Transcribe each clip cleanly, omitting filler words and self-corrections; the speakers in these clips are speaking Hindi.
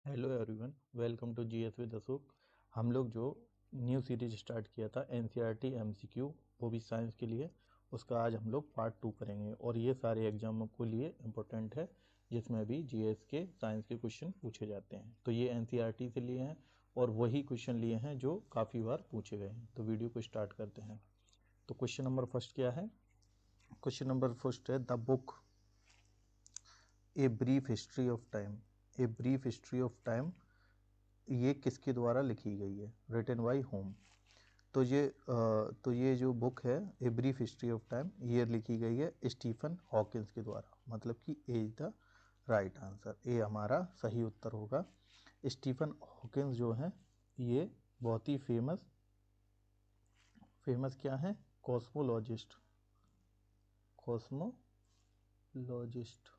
Hello everyone, welcome to GS with Ashok. हम लोग जो न्यू सीरीज स्टार्ट किया था एनसीईआरटी एमसीक्यू, वो भी साइंस के लिए, उसका आज हम लोग पार्ट 2 करेंगे। और ये सारे एग्जामों के लिए इम्पोर्टेंट है, जिसमें भी जीएस के साइंस के क्वेश्चन पूछे जाते हैं। तो ये एनसीईआरटी से लिए हैं और वही क्वेश्चन लिए हैं जो काफ़ी बार पूछे गए हैं। तो वीडियो को स्टार्ट करते हैं। तो क्वेश्चन नंबर फर्स्ट क्या है? क्वेश्चन नंबर फर्स्ट है, the book a brief history of time. A brief history of time ये किसके द्वारा लिखी गई है? रिटन बाय होम। तो ये जो बुक है a brief history of time, ये लिखी गई है स्टीफन हॉकिंस के द्वारा। मतलब कि ए इज द राइट आंसर, ए हमारा सही उत्तर होगा। स्टीफन हॉकिंस जो है ये बहुत ही फेमस क्या है? कॉस्मोलॉजिस्ट। कॉस्मोलॉजिस्ट,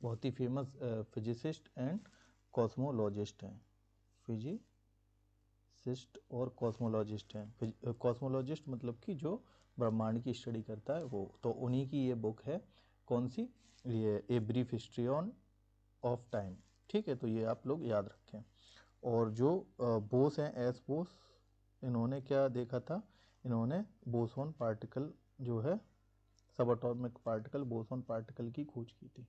बहुत ही फेमस फिजिसिस्ट एंड कॉस्मोलॉजिस्ट हैं। फिजिसिस्ट और कॉस्मोलॉजिस्ट हैं। कॉस्मोलॉजिस्ट मतलब कि जो ब्रह्मांड की स्टडी करता है वो। तो उन्हीं की ये बुक है। कौन सी? ये ए brief history on off time. ठीक है, तो ये आप लोग याद रखें। और जो बोस हैं, एस बोस, इन्होंने क्या देखा था? इन्होंने बोसोन पार्टिकल जो है, सब एटॉमिक पार्टिकल, बोसोन पार्टिकल की खोज की थी।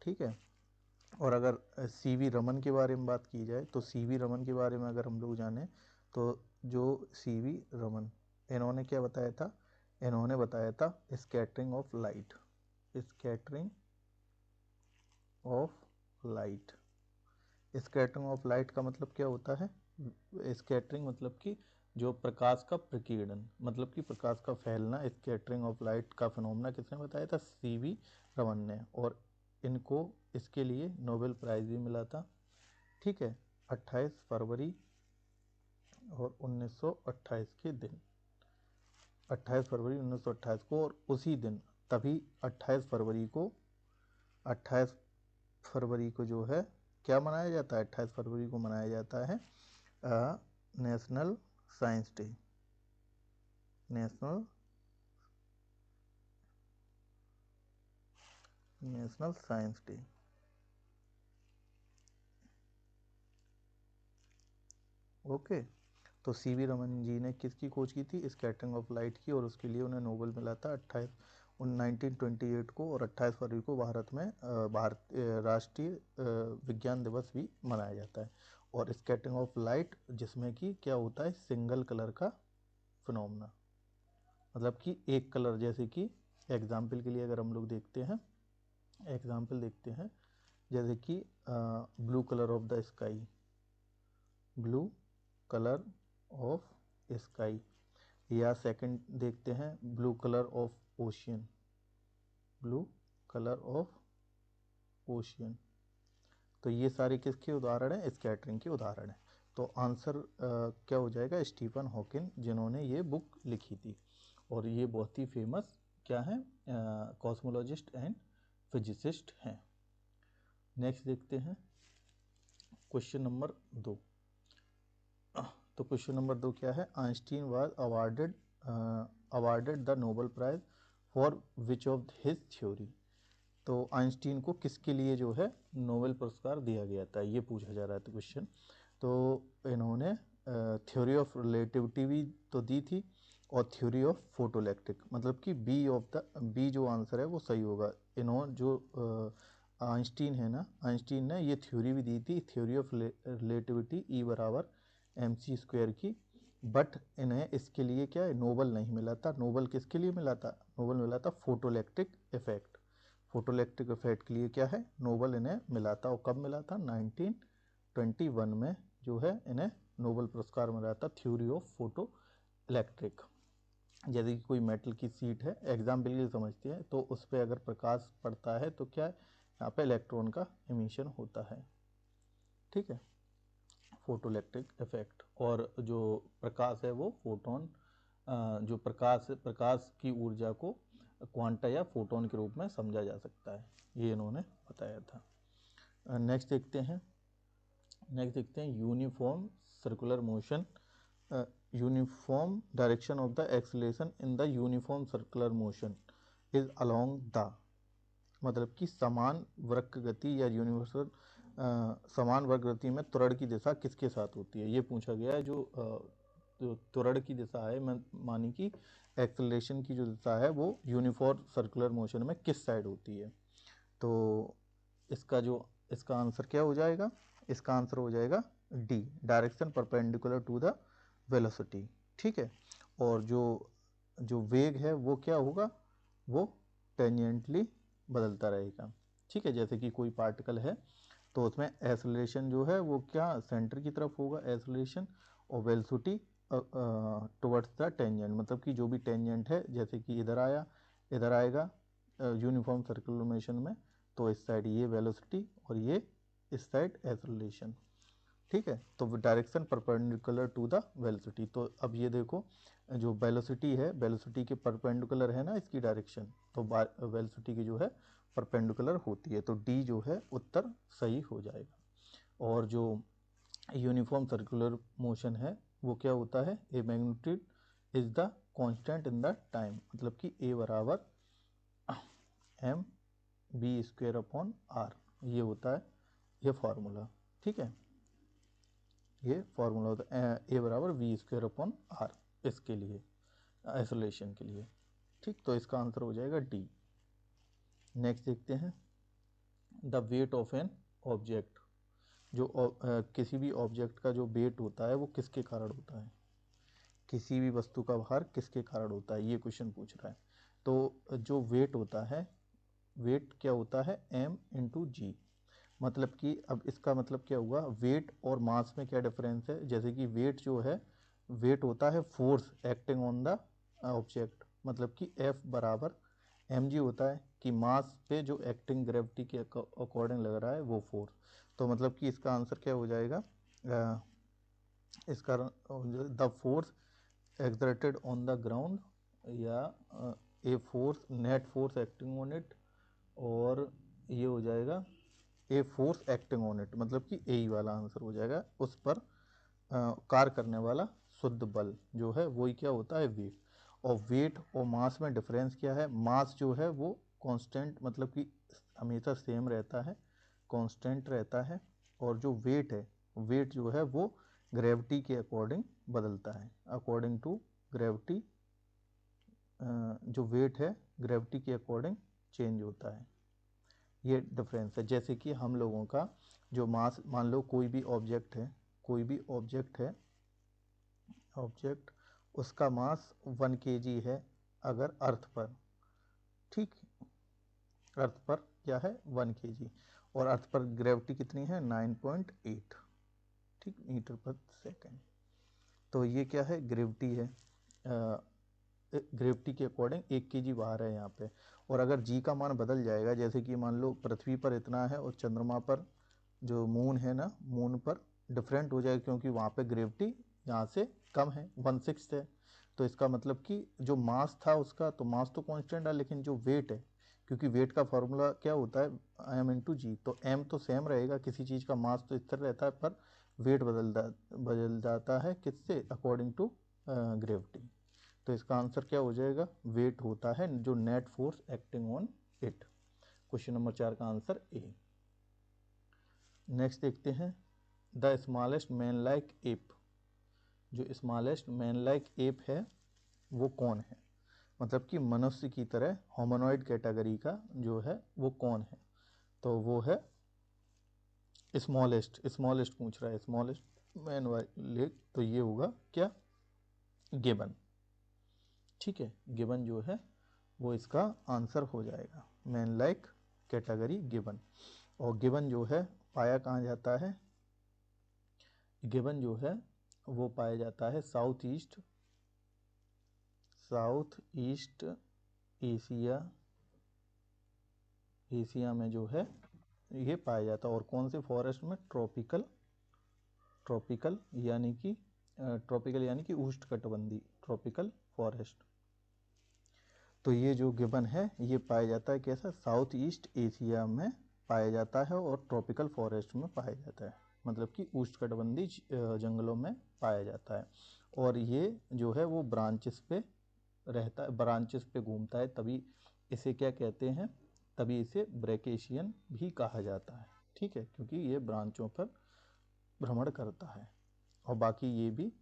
ठीक है। और अगर सीवी रमन के बारे में बात की जाए तो सीवी रमन के बारे में अगर हम लोग जाने तो जो सीवी रमन, इन्होंने क्या बताया था? इन्होंने बताया था scattering of light. Scattering of light. Scattering of light का मतलब क्या होता है? स्कैटरिंग मतलब कि जो प्रकाश का प्रकीर्णन, मतलब कि प्रकाश का फैलना। स्कैटरिंग ऑफ लाइट का फिनोमेना किसने बताया था? सीवी रमन ने। और इनको इसके लिए नोबेल प्राइज भी मिला था। ठीक है, 28 फरवरी और 1928 के दिन, 28 फरवरी 1928 को। और उसी दिन, तभी 28 फरवरी को, 28 फरवरी को जो है क्या मनाया जाता है? 28 फरवरी को मनाया जाता है national science day. National science day. Okay. तो सीवी रमन जी ने किसकी खोज की थी? स्कैटरिंग ऑफ लाइट की। और उसके लिए उन्हें नोबेल मिला था 1928 को। और 28 फरवरी को भारत में राष्ट्रीय विज्ञान दिवस भी मनाया जाता है। और स्कैटरिंग ऑफ लाइट जिसमें कि क्या होता है? सिंगल कलर का फिनोमेना, मतलब कि एक कलर। जैसे कि एग्जाम्पल के लिए अगर हम लोग देखते हैं, जैसे कि blue colour of the sky, blue colour of sky. या सेकंड देखते हैं, blue colour of ocean, blue colour of ocean. तो ये सारे किसके उदाहरण हैं? स्कैटरिंग के उदाहरण हैं। तो आंसर क्या हो जाएगा? स्टीफन हॉकिंग, जिन्होंने ये बुक लिखी थी। और ये बहुत ही फेमस क्या है? कॉस्मोलॉजिस्ट एंड फिजिसिस्ट हैं। नेक्स्ट देखते हैं क्वेश्चन नंबर 2। तो क्वेश्चन नंबर 2 क्या है? Einstein was awarded the Nobel prize for which of his theory. तो आइंस्टीन को किसके लिए जो है नोबेल पुरस्कार दिया गया था, ये पूछा जा रहा था क्वेश्चन। तो इन्होंने थ्योरी ऑफ रिलेटिविटी भी तो दी थी, और थ्योरी ऑफ फोटोइलेक्ट्रिक, मतलब कि बी जो आंसर है वो सही होगा। इन्होंने जो आइंस्टीन है ना, आइंस्टीन ने ये थ्योरी भी दी थी, थ्योरी ऑफ रिलेटिविटी, ई बराबर एम सी स्क्वायर की। बट इन्हें इसके लिए क्या है, नोबेल नहीं मिला था। नोबेल किसके लिए मिला था? नोबेल मिला था फोटोइलेक्ट्रिक इफेक्ट। फोटोइलेक्ट्रिक इफेक्ट के लिए क्या है, नोबेल इन्हें मिला था। और कब मिला था? 1921 में जो है इन्हें नोबेल पुरस्कार मिला था, थ्योरी ऑफ फोटो इलेक्ट्रिक। जैसे कि कोई मेटल की सीट है, एग्जाम्पल के लिए समझते हैं, तो उस पर अगर प्रकाश पड़ता है तो क्या है, यहाँ पे इलेक्ट्रॉन का इमिशन होता है। ठीक है, फोटोइलेक्ट्रिक इफेक्ट। और जो प्रकाश है वो फोटोन, जो प्रकाश की ऊर्जा को क्वांटा या फोटोन के रूप में समझा जा सकता है, ये इन्होंने बताया था। नेक्स्ट देखते हैं uniform circular motion, uniform direction of the acceleration in the uniform circular motion is along the. मतलब कि समान वक्र गति या यूनिवर्सल समान वक्र गति में त्वरण की दिशा किसके साथ होती है, ये पूछा गया है। जो त्वरण की दिशा है, मानी कि एक्सेलरेशन की जो दिशा है वो यूनिफॉर्म सर्कुलर मोशन में किस साइड होती है। तो इसका आंसर क्या हो जाएगा, इसका आंसर हो जाएगा D, direction perpendicular to the velocity. ठीक है, और जो वेग है वो क्या होगा, वो टेंजेंटली बदलता रहेगा। ठीक है, जैसे कि कोई पार्टिकल है तो उसमें एक्सेलरेशन जो है वो क्या सेंटर की तरफ होगा एक्सेलरेशन, और वेलोसिटी टुवर्ड्स द टेंजेंट, मतलब कि जो भी टेंजेंट है, जैसे कि इधर आया इधर आएगा यूनिफॉर्म सर्कुलर मोशन में, तो इस साइड ये वेलोसिटी और ये इस साइड एक्सेलरेशन। ठीक है, तो direction perpendicular to the velocity. तो अब ये देखो, जो वेलोसिटी है, वेलोसिटी के परपेंडिकुलर है ना इसकी डायरेक्शन, तो वेलोसिटी की जो है परपेंडिकुलर होती है, तो डी जो है उत्तर सही हो जाएगा। और जो यूनिफॉर्म सर्कुलर मोशन है वो क्या होता है, a magnitude is the constant in the time, मतलब कि ए बराबर m v square upon r, ये होता है ये फार्मूला। ठीक है, ये फार्मूला होता है ए बराबर वी स्क्वायर अपॉन आर, इसके लिए आइसोलेशन के लिए। ठीक, तो इसका आंसर हो जाएगा डी। नेक्स्ट देखते हैं, the weight of an object. जो किसी भी ऑब्जेक्ट का जो वेट होता है वो किसके कारण होता है, किसी भी वस्तु का भार किसके कारण होता है, ये क्वेश्चन पूछ रहा है। तो जो वेट होता है, वेट क्या होता है, m इंटू जी। मतलब कि अब इसका मतलब क्या हुआ, वेट और मास में क्या डिफरेंस है। जैसे कि वेट जो है, वेट होता है force acting on the object, मतलब कि F बराबर mg होता है, कि मास पे जो एक्टिंग ग्रेविटी के अकॉर्डिंग लग रहा है वो फोर्स। तो मतलब कि इसका आंसर क्या हो जाएगा, इसका the force exerted on the ground, या a force net force acting on it, और ये हो जाएगा a force acting on it, मतलब कि ए वाला आंसर हो जाएगा। उस पर कार्य करने वाला शुद्ध बल जो है वही क्या होता है, वेट। और वेट और मास में डिफरेंस क्या है, मास जो है वो कांस्टेंट, मतलब कि हमेशा सेम रहता है, कांस्टेंट रहता है। और जो वेट है, वेट जो है वो ग्रेविटी के अकॉर्डिंग बदलता है, अकॉर्डिंग टू ग्रेविटी। जो वेट है ग्रेविटी के अकॉर्डिंग चेंज होता है, ये डिफरेंस है। जैसे कि हम लोगों का जो मास, मान लो कोई भी ऑब्जेक्ट है, कोई भी ऑब्जेक्ट है, ऑब्जेक्ट उसका मास 1 kg है अगर अर्थ पर, ठीक, अर्थ पर क्या है 1 kg, और अर्थ पर ग्रेविटी कितनी है 9.8, ठीक, मीटर पर सेकेंड। तो ये क्या है, ग्रेविटी है, ग्रेविटी के अकॉर्डिंग 1 kg बाहर है यहाँ पे। और अगर जी का मान बदल जाएगा, जैसे कि मान लो पृथ्वी पर इतना है और चंद्रमा पर, जो मून है ना, मून पर डिफरेंट हो जाएगा, क्योंकि वहाँ पे ग्रेविटी यहाँ से कम है, 1/6 है। तो इसका मतलब कि जो मास था उसका, तो मास तो कांस्टेंट है, लेकिन जो वेट है, क्योंकि वेट का फॉर्मूला क्या होता है m इंटू जी, तो m तो सेम रहेगा, किसी चीज़ का मास तो स्थिर रहता है, पर वेट बदल जाता है किससे, अकॉर्डिंग टू ग्रेविटी। तो इसका आंसर क्या हो जाएगा, वेट होता है जो net force acting on it. Question number 4 का आंसर ए। नेक्स्ट देखते हैं, the smallest man like app. जो स्मॉलेस्ट मैन लाइक एप है वो कौन है, मतलब कि मनुष्य की तरह होमोनॉइड कैटेगरी का जो है वो कौन है। तो वो है स्मॉलेस्ट, स्मॉलेस्ट पूछ रहा है, स्मॉलेस्ट मैन लाइक, तो ये होगा क्या, गिबन। ठीक है, गिबन जो है वो इसका आंसर हो जाएगा, मैन लाइक कैटेगरी गिबन। और गिबन जो है पाया कहाँ जाता है, गिबन जो है वो पाया जाता है साउथ ईस्ट एशिया में जो है ये पाया जाता है। और कौन से फॉरेस्ट में, ट्रॉपिकल यानी कि उष्णकटिबंधीय ट्रॉपिकल फॉरेस्ट। तो ये जो गिबन है ये पाया जाता है कैसा, साउथ ईस्ट एशिया में पाया जाता है, और ट्रॉपिकल फॉरेस्ट में पाया जाता है, मतलब कि उष्णकटिबंधीय जंगलों में पाया जाता है। और ये जो है वो ब्रांचेस पे रहता है, ब्रांचेस पे घूमता है, तभी इसे क्या कहते हैं, तभी इसे ब्रैकेशियन भी कहा जाता है, ठीक है, क्योंकि ये ब्रांचों पर भ्रमण करता है। और बाकी ये भी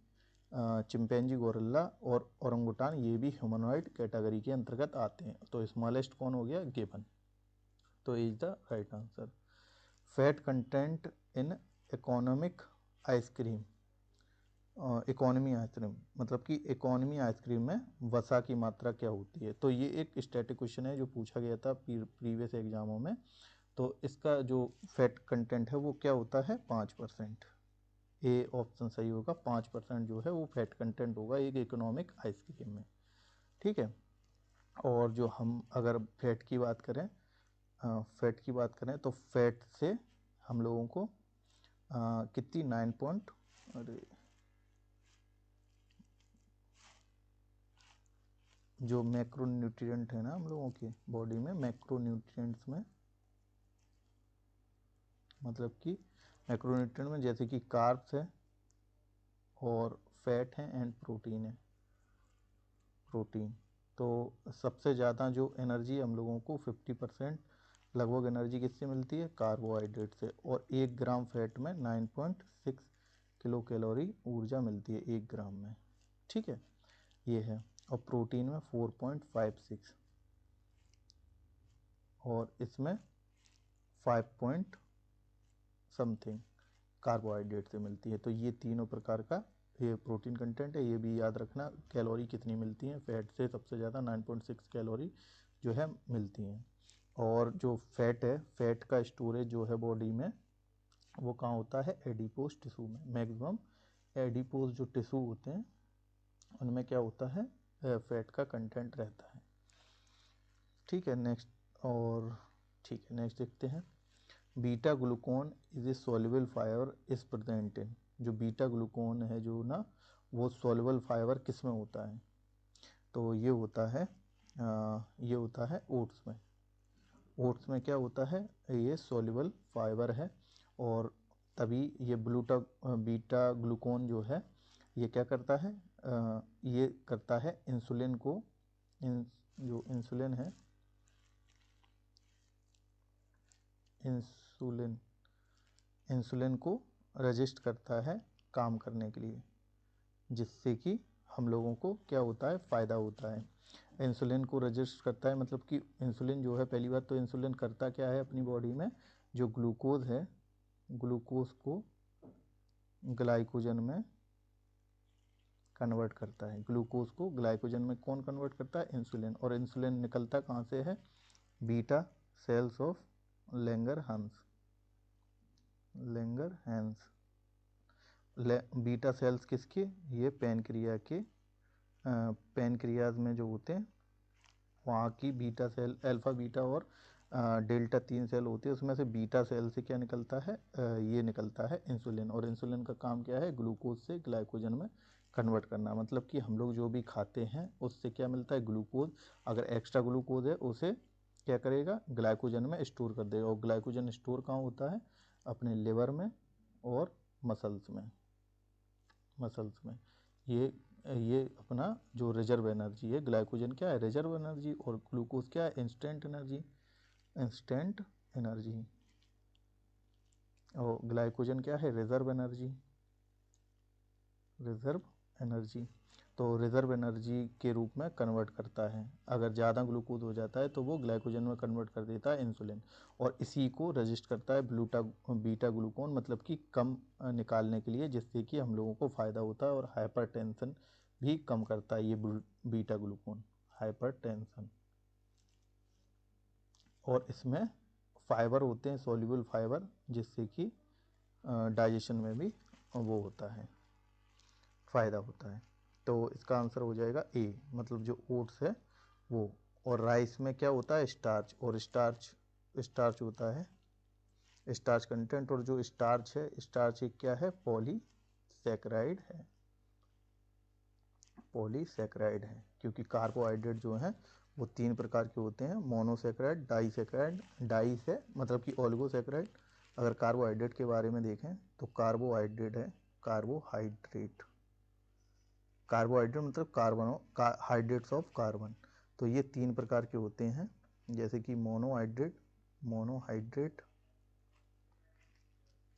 चिंपैंजी, गोरिल्ला और ओरंगुटान ये भी ह्यूमनॉइड कैटेगरी के अंतर्गत आते हैं। तो स्मॉलेस्ट कौन हो गया? गिबन। तो is the right answer. Fat content in economic ice cream, economy ice cream मतलब कि इकोनॉमी आइसक्रीम में वसा की मात्रा क्या होती है? तो ये एक स्टैटिक क्वेश्चन है जो पूछा गया था प्रीवियस एग्जामों में। तो इसका जो फैट कंटेंट है वो क्या होता है? 5%। ए ऑप्शन सही होगा। 5% जो है वो फैट कंटेंट होगा एक इकोनॉमिक आइसक्रीम में, ठीक है। और जो हम अगर फैट की बात करें, तो फैट से हम लोगों को कितनी 9 पॉइंट, अरे जो मैक्रोन्यूट्रिएंट है ना हम लोगों की बॉडी में, मैक्रोन्यूट्रिएंट्स में मतलब कि मैक्रोन्यूट्रिएंट में जैसे कि कार्ब्स है और फैट है एंड प्रोटीन है। प्रोटीन तो सबसे ज़्यादा जो एनर्जी हम लोगों को 50% लगभग एनर्जी किससे मिलती है? कार्बोहाइड्रेट से। और 1 ग्राम फैट में 9.6 किलो कैलोरी ऊर्जा मिलती है 1 ग्राम में, ठीक है, ये है। और प्रोटीन में 4.56 और इसमें 5 पॉइंट समथिंग कार्बोहाइड्रेट से मिलती है। तो ये तीनों प्रकार का ये प्रोटीन कंटेंट है। ये भी याद रखना कैलोरी कितनी मिलती है फैट से, सबसे ज़्यादा 9.6 कैलोरी जो है मिलती हैं। और जो फैट है, फैट का स्टोरेज जो है बॉडी में वो कहाँ होता है? एडिपोज टिश्यू में। मैक्सिमम एडिपोज जो टिश्यू होते हैं उनमें क्या होता है? फैट का कंटेंट रहता है, ठीक है। नेक्स्ट, और ठीक है नेक्स्ट देखते हैं। Beta glucan is a soluble fibre is present in, जो बीटा ग्लूकोन है जो ना वो सॉल्युबल फाइबर किस में होता है? तो ये होता है ओट्स में। ओट्स में क्या होता है? ये सॉल्युबल फाइबर है। और तभी ये बीटा ग्लूकोन जो है ये क्या करता है? ये करता है इंसुलिन को, जो इंसुलिन है, इंसुलिन को रजिस्ट करता है काम करने के लिए, जिससे कि हम लोगों को क्या होता है? फ़ायदा होता है। इंसुलिन को रजिस्ट करता है मतलब कि इंसुलिन जो है, पहली बात तो इंसुलिन करता क्या है अपनी बॉडी में? जो ग्लूकोज है, ग्लूकोज को ग्लाइकोजन में कन्वर्ट करता है। ग्लूकोज को ग्लाइकोजन में कौन कन्वर्ट करता है? इंसुलिन। और इंसुलिन निकलता कहाँ से है? Beta cells of Langerhans. Beta cells किसके? ये पैनक्रियाज में जो होते हैं वहाँ की बीटा सेल, अल्फा बीटा और डेल्टा 3 सेल होती है। उसमें से बीटा सेल से क्या निकलता है? ये निकलता है इंसुलिन। और इंसुलिन का काम क्या है? ग्लूकोज से ग्लाइकोजन में कन्वर्ट करना। मतलब कि हम लोग जो भी खाते हैं उससे क्या मिलता है? ग्लूकोज। अगर एक्स्ट्रा ग्लूकोज है उसे क्या करेगा? ग्लाइकोजन में स्टोर कर देगा। और ग्लाइकोजन स्टोर कहाँ होता है? अपने लिवर में और मसल्स में। ये अपना जो रिजर्व एनर्जी है, ग्लाइकोजन क्या है? Reserve energy. और ग्लूकोज क्या है? Instant energy. और ग्लाइकोजन क्या है? Reserve energy. तो रिजर्व एनर्जी के रूप में कन्वर्ट करता है। अगर ज़्यादा ग्लूकोज हो जाता है तो वो ग्लाइकोजन में कन्वर्ट कर देता है इंसुलिन। और इसी को रजिस्ट करता है बीटा ग्लूकोन, मतलब कि कम निकालने के लिए, जिससे कि हम लोगों को फ़ायदा होता है। और हाइपरटेंशन भी कम करता है ये बीटा ग्लूकोन, हाइपरटेंशन। और इसमें फाइबर होते हैं, सॉल्युबल फाइबर, जिससे कि डाइजेशन में भी वो होता है, फ़ायदा होता है। तो इसका आंसर हो जाएगा ए, मतलब जो ओट्स है वो। और राइस में क्या होता है? स्टार्च। और स्टार्च होता है, स्टार्च कंटेंट। और जो स्टार्च है, स्टार्च एक क्या है? पॉलीसैकेराइड है। क्योंकि कार्बोहाइड्रेट जो है वो 3 प्रकार के होते हैं, मोनोसैकेराइड, डाइसैकेराइड। डाई है मतलब कि ओलिगोसैकेराइड। अगर कार्बोहाइड्रेट के बारे में देखें तो कार्बोहाइड्रेट है, कार्बोहाइड्रेट मतलब हाइड्रेट्स ऑफ कार्बन। तो ये 3 प्रकार के होते हैं, जैसे कि मोनोहाइड्रेट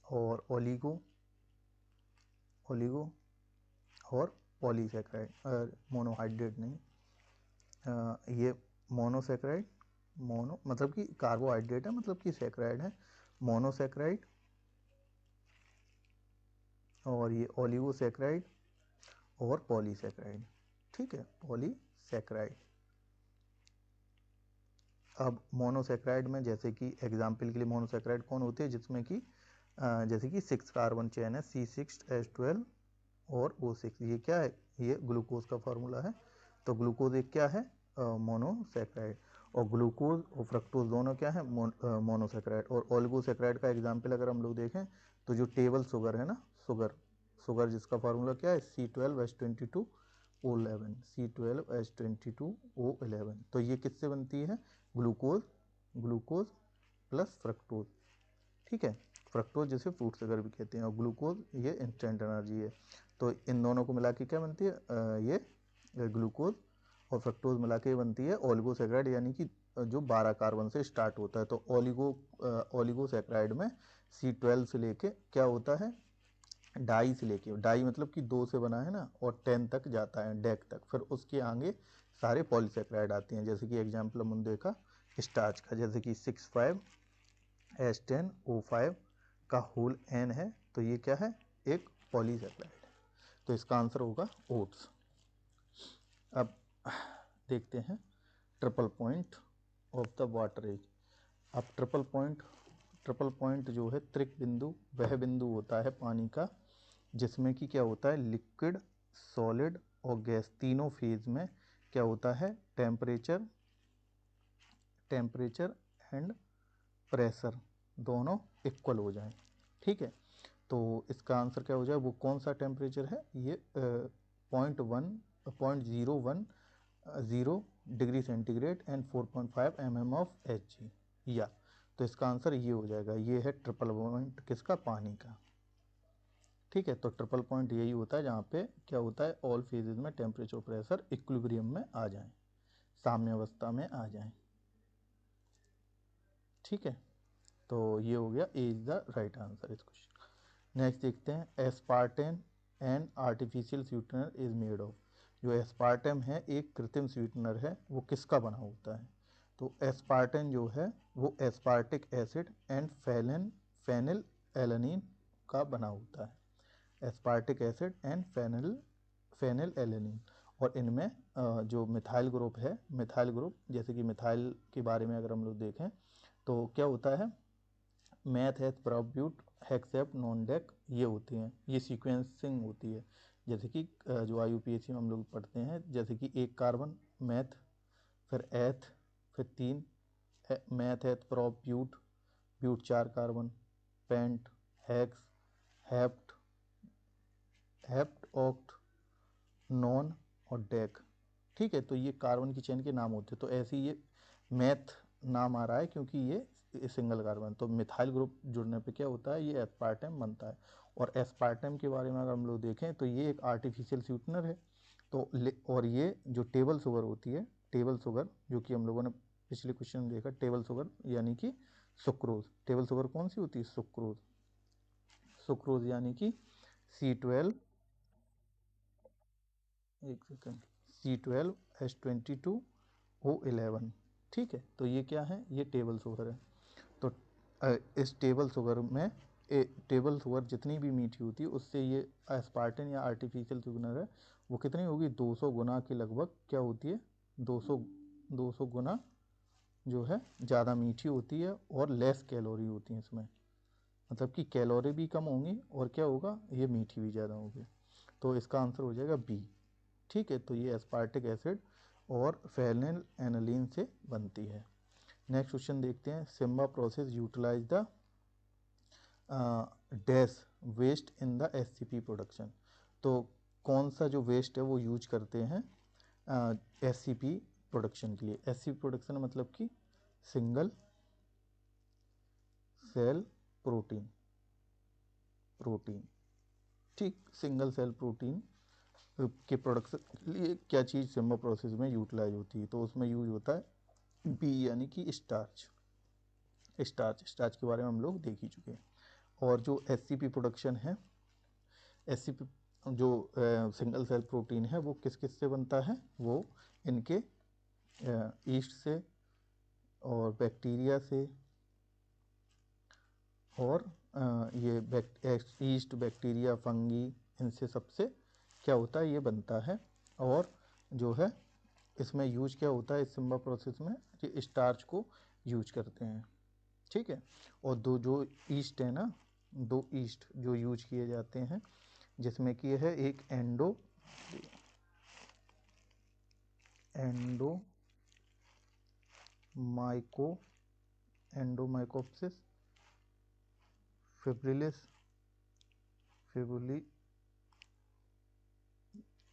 और ओलिगो और पॉलीसैकराइड। मोनोहाइड्रेट नहीं, ये मोनोसैकराइड, मोनो मतलब कि कार्बोहाइड्रेट है, मतलब कि सैकराइड है, मोनोसैकराइड, और ये ओलिगोसैकराइड और पॉलीसैकराइड। ठीक है, पॉलीसैकराइड। अब मोनोसैकराइड में जैसे कि एग्जाम्पल के लिए मोनोसैकराइड कौन होते हैं, जिसमें कि जैसे कि 6 कार्बन चेन है, C6H12 और O6। ये क्या है, ये ग्लूकोज का फॉर्मूला है। तो ग्लूकोज एक क्या है, मोनोसैकराइड, और ग्लूकोज और फ्रक्टोज दोनों क्या है, मोनोसैकराइड। और ओलिगोसैकराइड का एग्जाम्पल अगर हम लोग देखें तो जो टेबल शुगर है ना, शुगर जिसका फॉर्मूला क्या है, C12H22O11, C12H22O11। तो ये किससे बनती है, ग्लूकोज प्लस फ्रक्टोज। ठीक है, फ्रक्टोज जिसे फ्रूट शुगर भी कहते हैं, और ग्लूकोज ये इंस्टेंट एनर्जी है। तो इन दोनों को मिला के क्या बनती है, ये ग्लूकोज और फ्रक्टोज मिला के बनती है ओलिगोसैकराइड, यानी कि जो 12 कार्बन से स्टार्ट होता है। तो ओलिगोसैकराइड में C12 से लेके क्या होता है, डाई से लेके, डाई मतलब कि 2 से बना है ना, और 10 तक जाता है, डेक तक। फिर उसके आगे सारे पॉलीसैकराइड आते हैं। जैसे कि एग्जाम्पल हम देखा स्टार्च का, जैसे कि 6,5H10O5 का होल N है, तो ये क्या है, एक पॉलीसैकराइड। तो इसका आंसर होगा ओट्स। अब देखते हैं triple point of the water as. अब ट्रिपल पॉइंट जो है, त्रिक बिंदु वह बिंदु होता है पानी का जिसमें कि क्या होता है, लिक्विड, सॉलिड और गैस तीनों फेज में क्या होता है, टेम्परेचर एंड प्रेशर दोनों इक्वल हो जाएं। ठीक है, तो इसका आंसर क्या हो जाए, वो कौन सा टेम्परेचर है, ये 0.10 degree centigrade and 4.5 mm of Hg, या तो इसका आंसर ये हो जाएगा। ये है ट्रिपल पॉइंट किसका, पानी का। ठीक है, तो ट्रिपल पॉइंट यही होता है जहाँ पे क्या होता है, ऑल फेजेज में टेम्परेचर प्रेशर इक्विलिब्रियम में आ जाए, साम्य अवस्था में आ जाए। ठीक है, तो ये हो गया, ए इज द राइट आंसर इस क्वेश्चन। नेक्स्ट देखते हैं, aspartame and artificial sweetener is made of. जो एस्पार्टेम है एक कृत्रिम स्वीटनर है, वो किसका बना होता है। तो एस्पार्टेम जो है वो aspartic acid and phenylalanine का बना होता है, aspartic acid and phenylalanine. और इनमें जो मिथाइल ग्रुप है, मिथाइल ग्रुप जैसे कि मिथाइल के बारे में अगर हम लोग देखें तो क्या होता है, मैथ है, प्रोब्यूट, हेक्सेप्ट, नॉन डेक, ये होती हैं, ये सीक्वेंसिंग होती है। जैसे कि जो IUPAC में हम लोग पढ़ते हैं, जैसे कि एक कार्बन मैथ, फिर एथ, फिर 3 meth eth, prop but, but 4 carbon, pent, hex, hept, oct, non और डेक। ठीक है, तो ये कार्बन की चेन के नाम होते हैं। तो ऐसे ही ये मैथ नाम आ रहा है क्योंकि ये सिंगल कार्बन। तो मिथाइल ग्रुप जुड़ने पे क्या होता है, ये एस्पार्टम बनता है। और एस्पार्टम के बारे में अगर हम लोग देखें तो ये एक आर्टिफिशियल स्वीटनर है। तो और ये जो टेबल शुगर होती है, टेबल शुगर जो कि हम लोगों ने पिछले क्वेश्चन में देखा, टेबल शुगर यानी कि सुक्रोज। टेबल शुगर कौन सी होती है, सुक्रोज यानी कि C12, एक सेकेंड, C12H22O11। ठीक है, तो ये क्या है, ये टेबल शुगर है। तो इस टेबल शुगर में टेबल शुगर जितनी भी मीठी होती है उससे ये एस्पार्टेन या आर्टिफिशियल स्वीटनर है, वो कितनी होगी, 200 गुना के लगभग क्या होती है, 200 गुना जो है ज़्यादा मीठी होती है, और लेस कैलोरी होती है इसमें, मतलब कि कैलोरी भी कम होंगी और क्या होगा, ये मीठी भी ज़्यादा होगी। तो इसका आंसर हो जाएगा बी। ठीक है, तो ये एस्पार्टिक एसिड और फेनिल एनालिन से बनती है। नेक्स्ट क्वेश्चन देखते हैं, Symba process utilise the dash waste in the SCP production. तो कौन सा जो वेस्ट है वो यूज करते हैं SCP प्रोडक्शन के लिए। SCP प्रोडक्शन मतलब कि सिंगल सेल प्रोटीन। ठीक, सिंगल सेल प्रोटीन के प्रोडक्शन के लिए क्या चीज़ सिम्बा प्रोसेस में यूटिलाइज होती है, तो उसमें यूज होता है बी यानी कि स्टार्च। स्टार्च के बारे में हम लोग देख ही चुके हैं। और जो एससीपी प्रोडक्शन है, एससीपी जो सिंगल सेल प्रोटीन है वो किस किस से बनता है, वो इनके ईस्ट से और बैक्टीरिया से और ये ईस्ट, बैक्टीरिया, फंगी, इनसे सबसे क्या होता है, ये बनता है। और जो है इसमें यूज क्या होता है, इस सिम्बा प्रोसेस में ये स्टार्च को यूज करते हैं, ठीक है। और दो जो ईस्ट है ना, दो ईस्ट जो यूज किए जाते हैं, जिसमें कि है एक एंडोमाइकोप्सिस फिब्रिली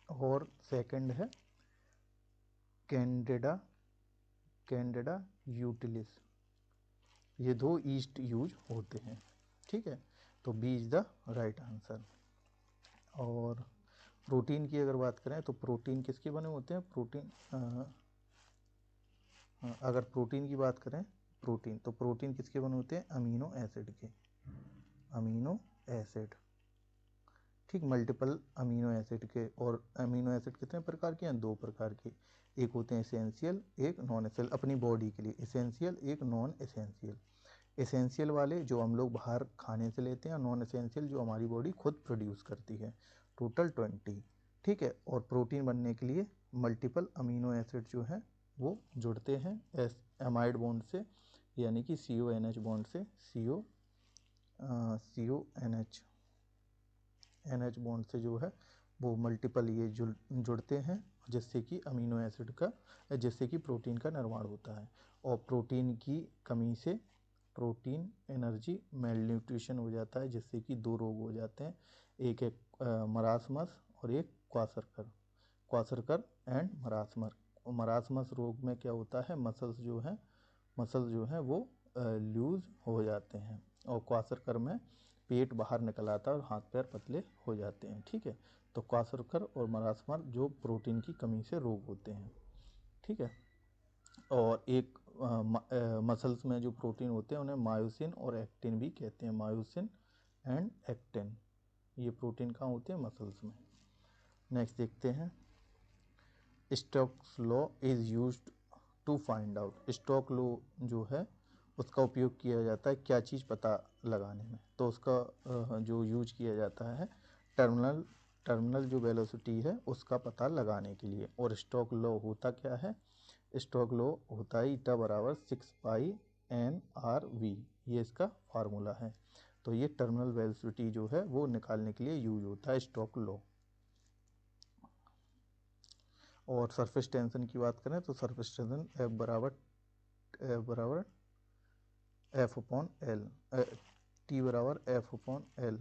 और सेकंड है कैंडिडा यूटिलिस। ये दो ईस्ट यूज होते हैं, ठीक है। तो B is the right answer. और प्रोटीन की अगर बात करें तो प्रोटीन किसके बने होते हैं, अगर प्रोटीन की बात करें, तो प्रोटीन किसके बने होते हैं, अमीनो एसिड के, अमीनो एसिड, ठीक, मल्टीपल अमीनो एसिड के। और अमीनो एसिड कितने प्रकार के हैं, दो प्रकार के, एक होते हैं एसेंशियल, एक नॉन एसेंशियल, अपनी बॉडी के लिए एसेंशियल, एक नॉन एसेंशियल। एसेंशियल वाले जो हम लोग बाहर खाने से लेते हैं, नॉन एसेंशियल जो हमारी बॉडी खुद प्रोड्यूस करती है, टोटल 20, ठीक है। और प्रोटीन बनने के लिए मल्टीपल अमीनो एसिड जो है वो जुड़ते हैं एमाइड बॉन्ड से, यानी कि CONH बॉन्ड से, NH बॉन्ड से जो है वो मल्टीपल ये जुड़ते हैं, जिससे कि अमीनो एसिड का, जिससे कि प्रोटीन का निर्माण होता है। और प्रोटीन की कमी से प्रोटीन एनर्जी मेलन्यूट्रिशन हो जाता है, जिससे कि दो रोग हो जाते हैं, एक है मरासमस और एक क्वासरकर एंड मरासमस। मरासमस रोग में क्या होता है, मसल्स जो है वो लूज हो जाते हैं, और क्वासरकर में पेट बाहर निकल आता है और हाथ पैर पतले हो जाते हैं, ठीक है। तो क्वासरकर और मरासमस जो प्रोटीन की कमी से रोग होते हैं, ठीक है। और एक मसल्स में जो प्रोटीन होते हैं उन्हें मायोसिन और एक्टिन भी कहते हैं, मायोसिन एंड एक्टिन, ये प्रोटीन कहाँ होते हैं, मसल्स में। नेक्स्ट देखते हैं, Stokes law is used to find out. Stokes law जो है उसका उपयोग किया जाता है क्या चीज़ पता लगाने में, तो उसका जो यूज किया जाता है टर्मिनल जो वेलोसिटी है उसका पता लगाने के लिए। और स्टोक्स लॉ होता क्या है, स्टोक्स लॉ होता है ईटा बराबर 6π/NRV, ये इसका फार्मूला है। तो ये टर्मिनल वेलोसिटी जो है वो निकालने के लिए यूज होता है स्टोक्स लॉ। और सरफेस टेंशन की बात करें तो सरफेस टेंशन F बराबर F/L, T बराबर F/L।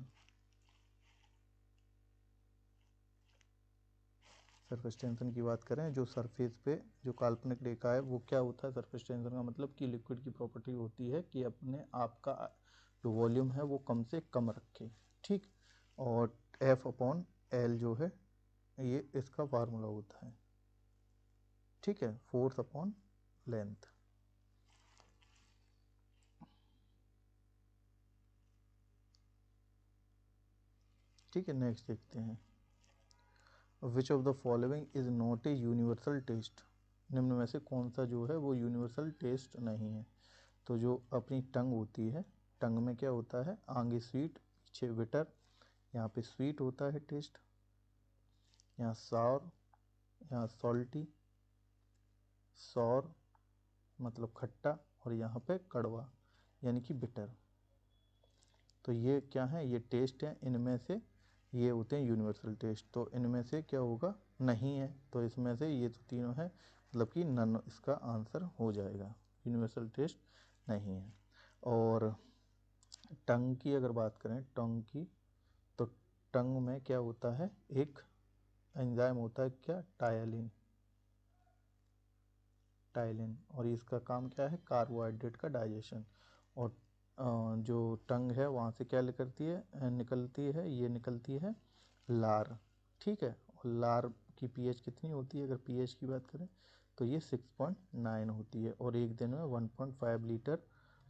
सरफेस टेंशन की बात करें, जो सरफेस पे जो काल्पनिक रेखा है वो क्या होता है, सरफेस टेंशन का मतलब कि लिक्विड की प्रॉपर्टी होती है कि अपने आप का जो वॉल्यूम है वो कम से कम रखे, ठीक। और F/L जो है ये इसका फार्मूला होता है, ठीक है, फोर्स अपॉन लेंथ। ठीक है, नेक्स्ट देखते हैं, which of the following is not a universal test. निम्न में से कौन सा जो है वो यूनिवर्सल टेस्ट नहीं है। तो जो अपनी टंग होती है, टंग में क्या होता है, आगे स्वीट पीछे बिटर, यहाँ पे स्वीट होता है टेस्ट, यहाँ सावर, यहाँ सॉल्टी, सॉर मतलब खट्टा, और यहाँ पे कड़वा यानी कि बिटर। तो ये क्या है, ये टेस्ट है, इनमें से ये होते हैं यूनिवर्सल टेस्ट। तो इनमें से क्या होगा, नहीं है, तो इसमें से ये तो तीनों है, मतलब कि नन इसका आंसर हो जाएगा, यूनिवर्सल टेस्ट नहीं है। और टंग की अगर बात करें, टंग की, तो टंग में क्या होता है, एक एंजाइम होता है क्या, टायलिन, और इसका काम क्या है, कार्बोहाइड्रेट का डाइजेशन। और जो टंग है वहाँ से क्या निकलती है लार, ठीक है। और लार की पीएच कितनी होती है, अगर पीएच की बात करें तो ये 6.9 होती है, और एक दिन में 1.5 लीटर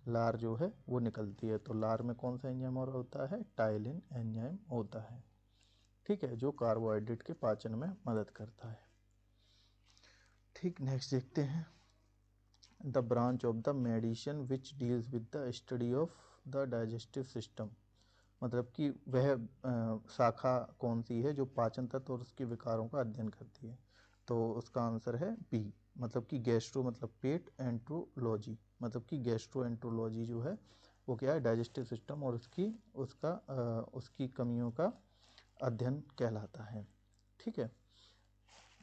लार जो है वो निकलती है। तो लार में कौन सा एंजाइम और होता है? टाइलिन एंजाइम होता है, ठीक है, जो कार्बोहाइड्रेट के पाचन में मदद करता है। ठीक, नेक्स्ट देखते हैं, the branch of the medicine which deals with the study of the digestive system, मतलब कि वह शाखा कौन सी है जो पाचन तंत्र और उसके विकारों का अध्ययन करती है। तो उसका आंसर है बी, मतलब कि गैस्ट्रो मतलब पेट, एंट्रोलॉजी मतलब कि गैस्ट्रो एंट्रोलॉजी जो है वो क्या है? डाइजेस्टिव सिस्टम और उसकी कमियों का अध्ययन कहलाता है, ठीक है।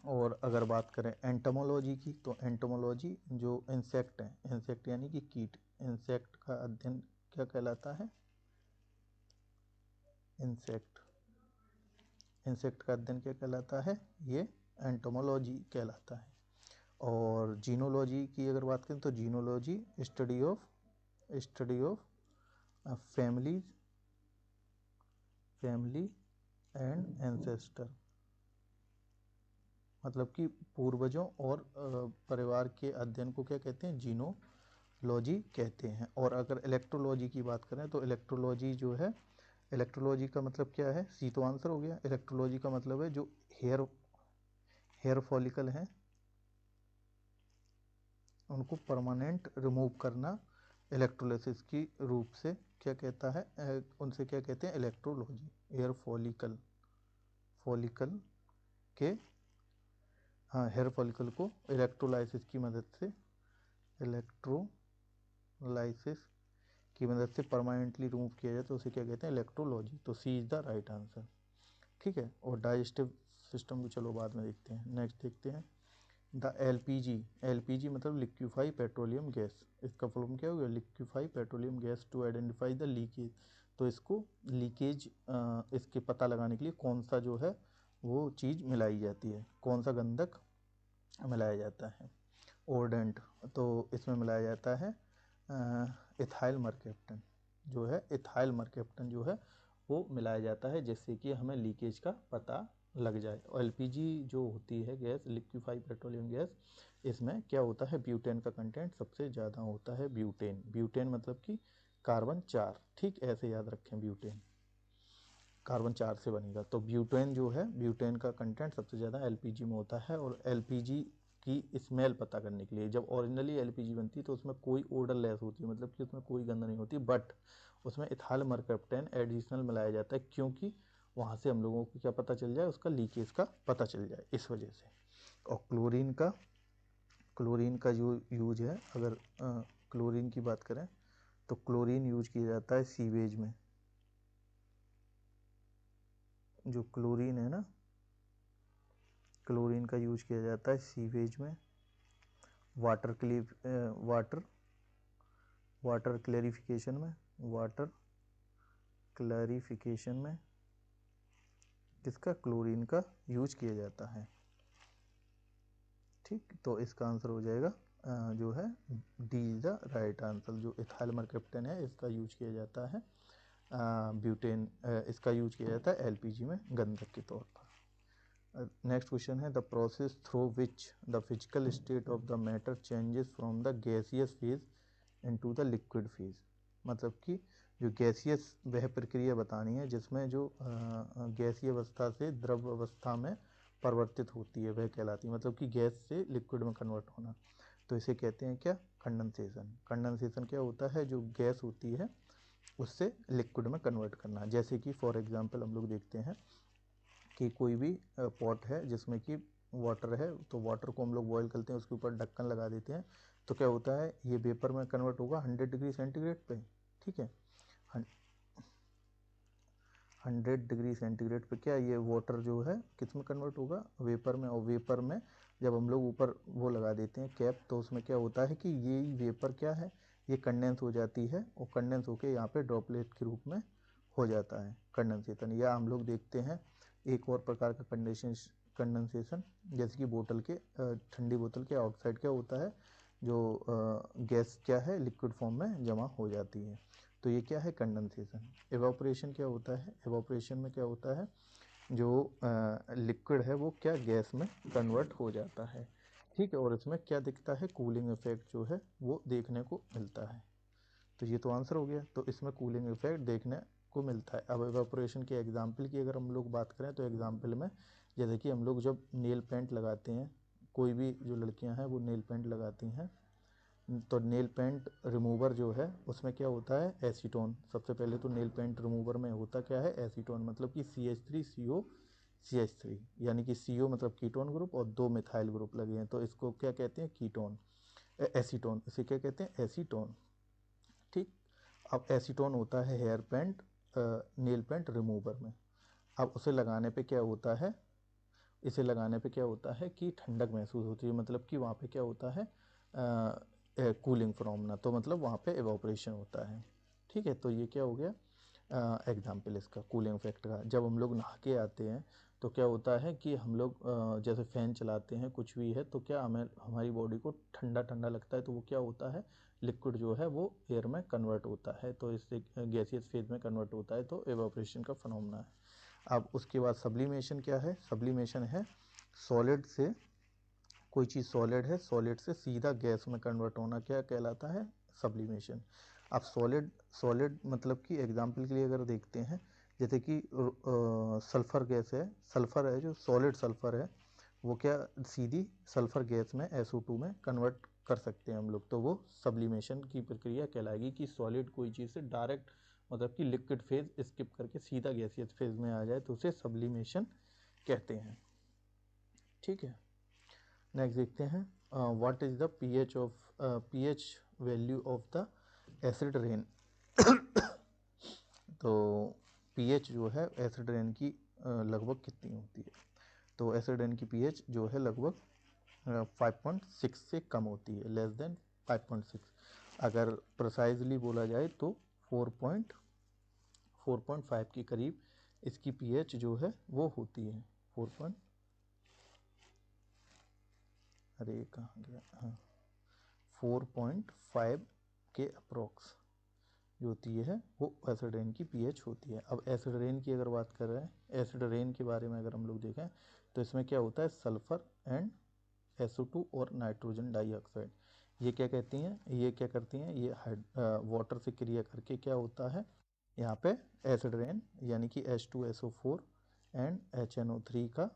और अगर बात करें एंटोमोलॉजी की, तो एंटोमोलॉजी जो इंसेक्ट है, इंसेक्ट यानी कि कीट, इंसेक्ट का अध्ययन क्या कहलाता है? इंसेक्ट का अध्ययन क्या कहलाता है? ये एंटोमोलॉजी कहलाता है। और जीनोलॉजी की अगर बात करें तो genealogy study of family and ancestor, मतलब कि पूर्वजों और परिवार के अध्ययन को क्या कहते हैं? जीनोलॉजी कहते हैं। और अगर इलेक्ट्रोलॉजी की बात करें तो इलेक्ट्रोलॉजी जो है, इलेक्ट्रोलॉजी का मतलब क्या है? सी तो आंसर हो गया। इलेक्ट्रोलॉजी का मतलब है जो हेयर फॉलिकल हैं उनको परमानेंट रिमूव करना, इलेक्ट्रोलिसिस की रूप से क्या कहता है? उनसे क्या कहते हैं? इलेक्ट्रोलॉजी। हेयर फॉलिकल के, हाँ, हेयर फॉलिकल को इलेक्ट्रोलाइसिस की मदद से परमानेंटली रिमूव किया जाए तो उसे क्या कहते हैं? इलेक्ट्रोलॉजी। तो सी इज द राइट आंसर, ठीक है। और डाइजेस्टिव सिस्टम को चलो बाद में देखते हैं। नेक्स्ट देखते हैं द एलपीजी मतलब लिक्विफाई पेट्रोलियम गैस, इसका फुल फॉर्म क्या होगा? Liquefy petroleum gas to identify the leakage. तो इसको लीकेज इसके पता लगाने के लिए कौन सा जो है वो चीज़ मिलाई जाती है, कौन सा गंधक मिलाया जाता है? ओर्डेंट, तो इसमें मिलाया जाता है इथाइल मरकैप्टन, जो है इथाइल मरकैप्टन जो है वो मिलाया जाता है जिससे कि हमें लीकेज का पता लग जाए। और एलपीजी जो होती है गैस, लिक्विफाइड पेट्रोलियम गैस, इसमें क्या होता है? ब्यूटेन का कंटेंट सबसे ज़्यादा होता है। ब्यूटेन मतलब कि कार्बन 4, ठीक, ऐसे याद रखें, ब्यूटेन कार्बन 4 से बनेगा। तो ब्यूटेन जो है, ब्यूटेन का कंटेंट सबसे ज़्यादा एलपीजी में होता है। और एलपीजी की स्मेल पता करने के लिए, जब ओरिजिनली एलपीजी बनती है तो उसमें कोई ओडरलेस होती है, मतलब कि उसमें कोई गंध नहीं होती, बट उसमें इथाइल मरकैप्टन एडिशनल मिलाया जाता है क्योंकि वहाँ से हम लोगों को क्या पता चल जाए? उसका लीकेज का पता चल जाए, इस वजह से। और क्लोरीन का जो यूज है, अगर क्लोरीन की बात करें तो क्लोरीन यूज किया जाता है सीवेज में। जो क्लोरीन है ना, क्लोरीन का यूज किया जाता है सीवेज में, वाटर क्लैरिफिकेशन में किसका? क्लोरीन का यूज किया जाता है, ठीक। तो इसका आंसर हो जाएगा जो है D is the right answer. जो इथाइल मरकैप्टन है इसका यूज किया जाता है ब्यूटेन, इसका यूज किया जाता है एलपीजी में गंधक के तौर पर। नेक्स्ट क्वेश्चन है the process through which the physical state of the matter changes from the gaseous phase into the liquid phase, मतलब कि जो गैसियस वह प्रक्रिया बतानी है जिसमें जो गैसीय अवस्था से द्रव अवस्था में परिवर्तित होती है, वह कहलाती है, मतलब कि गैस से लिक्विड में कन्वर्ट होना। तो इसे कहते हैं क्या? कंडेंसेशन। कंडेंसेशन क्या होता है? जो गैस होती है उससे लिक्विड में कन्वर्ट करना। जैसे कि फॉर एग्जांपल हम लोग देखते हैं कि कोई भी पॉट है जिसमें कि वाटर है, तो वाटर को हम लोग बॉईल करते हैं, उसके ऊपर ढक्कन लगा देते हैं, तो क्या होता है? ये वेपर में कन्वर्ट होगा 100 डिग्री सेंटीग्रेड पे, ठीक है। 100 डिग्री सेंटीग्रेड पे क्या ये वाटर जो है किस में कन्वर्ट होगा? वेपर में। और वेपर में जब हम लोग ऊपर वो लगा देते हैं कैप, तो उसमें क्या होता है कि ये वेपर क्या है? ये कंडेंस हो जाती है, और कंडेंस होकर यहाँ पे ड्रॉपलेट के रूप में हो जाता है, कंडेंसेशन। या हम लोग देखते हैं एक और प्रकार का कंडेंसेशन, जैसे कि बोतल के ठंडी बोतल के आउटसाइड क्या होता है? जो गैस क्या है? लिक्विड फॉर्म में जमा हो जाती है, तो ये क्या है? कंडेंसेशन। एवापोरेशन क्या होता है? एवापोरेशन में क्या होता है? जो लिक्विड है वो क्या गैस में कन्वर्ट हो जाता है। ठीक है, और इसमें क्या दिखता है, कूलिंग इफेक्ट जो है वो देखने को मिलता है। तो ये तो आंसर हो गया, तो इसमें कूलिंग इफेक्ट देखने को मिलता है। अब एवापोरेशन के एग्जाम्पल की अगर हम लोग बात करें तो एग्जाम्पल में जैसे कि हम लोग जब नेल पेंट लगाते हैं, कोई भी जो लड़कियां हैं वो नेल पेंट लगाती हैं, तो नेल पेंट रिमूवर जो है उसमें क्या होता है, एसीटोन। सबसे पहले तो नेल पेंट रिमूवर में होता क्या है, एसीटोन, मतलब कि CH3CO CH3, यानी कि CO मतलब कीटोन ग्रुप और 2 मिथाइल ग्रुप लगे हैं, तो इसको क्या कहते हैं, कीटोन, एसीटोन, इसे क्या कहते हैं, एसीटोन। ठीक। अब एसीटोन होता है hair paint nail paint remover में। अब उसे लगाने पे क्या होता है, इसे लगाने पे क्या होता है कि ठंडक महसूस होती है, मतलब कि वहाँ पे क्या होता है, कूलिंग फिनोमेना, तो मतलब वहाँ पे एवापोरेशन होता है। ठीक है, तो ये क्या हो गया एग्जाम्पल इसका कूलिंग इफेक्ट का। जब हम लोग नहा के आते हैं तो क्या होता है कि हम लोग जैसे फ़ैन चलाते हैं, कुछ भी है, तो क्या हमें हमारी बॉडी को ठंडा ठंडा लगता है, तो वो क्या होता है, लिक्विड जो है वो एयर में कन्वर्ट होता है, तो इससे गैसियस फेज में कन्वर्ट होता है, तो एवापोरेशन का फिनोमेना है। अब उसके बाद सब्लिमेशन क्या है, सब्लिमेशन है सॉलिड से, कोई चीज़ सॉलिड है, सॉलिड से सीधा गैस में कन्वर्ट होना क्या कहलाता है, सब्लिमेशन। अब सॉलिड सॉलिड मतलब कि एग्जांपल के लिए अगर देखते हैं, जैसे कि सल्फ़र गैस है, सल्फ़र है जो सॉलिड सल्फ़र है, वो क्या सीधी सल्फ़र गैस में SO2 में कन्वर्ट कर सकते हैं हम लोग, तो वो सब्लिमेशन की प्रक्रिया कहलाएगी कि सॉलिड कोई चीज़ से डायरेक्ट मतलब कि लिक्विड फेज स्किप करके सीधा गैसियस फेज में आ जाए, तो उसे सब्लिमेशन कहते हैं। ठीक है, नेक्स्ट देखते हैं what is the pH value of the acid rain. तो पीएच जो है एसिड रेन की लगभग कितनी होती है, तो एसिड रेन की पीएच जो है लगभग 5.6 से कम होती है, लेस देन 5.6। अगर प्रिसाइजली बोला जाए तो 4.5 के करीब इसकी पीएच जो है वो होती है, 4. अरे कहाँ गया, हाँ 4.5 के अप्रोक्स जो होती है वो एसिड रेन की पीएच होती है। अब एसिड रेन की अगर बात कर रहे हैं, एसिड रेन के बारे में अगर हम लोग देखें तो इसमें क्या होता है, सल्फर एंड SO2 और नाइट्रोजन डाइऑक्साइड, ये क्या कहती हैं, ये क्या करती हैं, ये वाटर से क्रिया करके क्या होता है, यहाँ पे एसिड रेन यानी कि H2SO4 एंड HNO3 का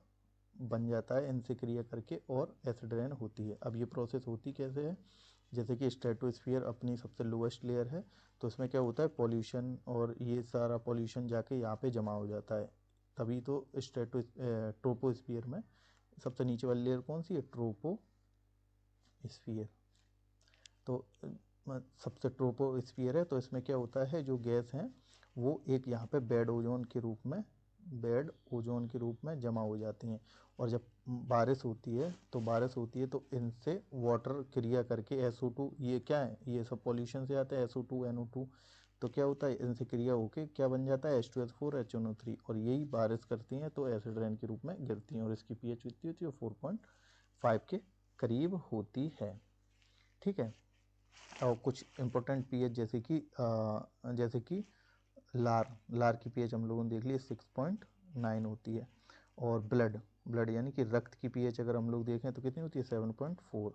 बन जाता है इनसे क्रिया करके, और एसिड रेन होती है। अब ये प्रोसेस होती कैसे है, जैसे कि स्ट्रेटोस्फीयर अपनी सबसे लोएस्ट लेयर है, तो इसमें क्या होता है, पॉल्यूशन और ये सारा पॉल्यूशन जाके यहाँ पे जमा हो जाता है, तभी तो ट्रोपोस्फीयर में सबसे नीचे वाली लेयर कौन सी है, ट्रोपोस्फीयर। तो सबसे ट्रोपोस्फीयर है, तो इसमें क्या होता है, जो गैस हैं वो एक यहाँ पे बेड ओजोन के रूप में जमा हो जाती हैं, और जब बारिश होती है तो इनसे वाटर क्रिया करके SO2, ये क्या है, ये सब पॉल्यूशन से आता है, SO2 NO2, तो क्या होता है, इनसे क्रिया होके क्या बन जाता है, H2SO4 HNO3, और यही बारिश करती हैं तो एसिड रेन के रूप में गिरती हैं, और इसकी पीएच कितनी होती है, 4.5 के करीब होती है। ठीक है, और कुछ इंपॉर्टेंट पीएच जैसे कि लार की पीएच हम लोगों ने देख ली 6.9 होती है, और ब्लड यानी कि रक्त की पीएच अगर हम लोग देखें तो कितनी होती है, 7.4।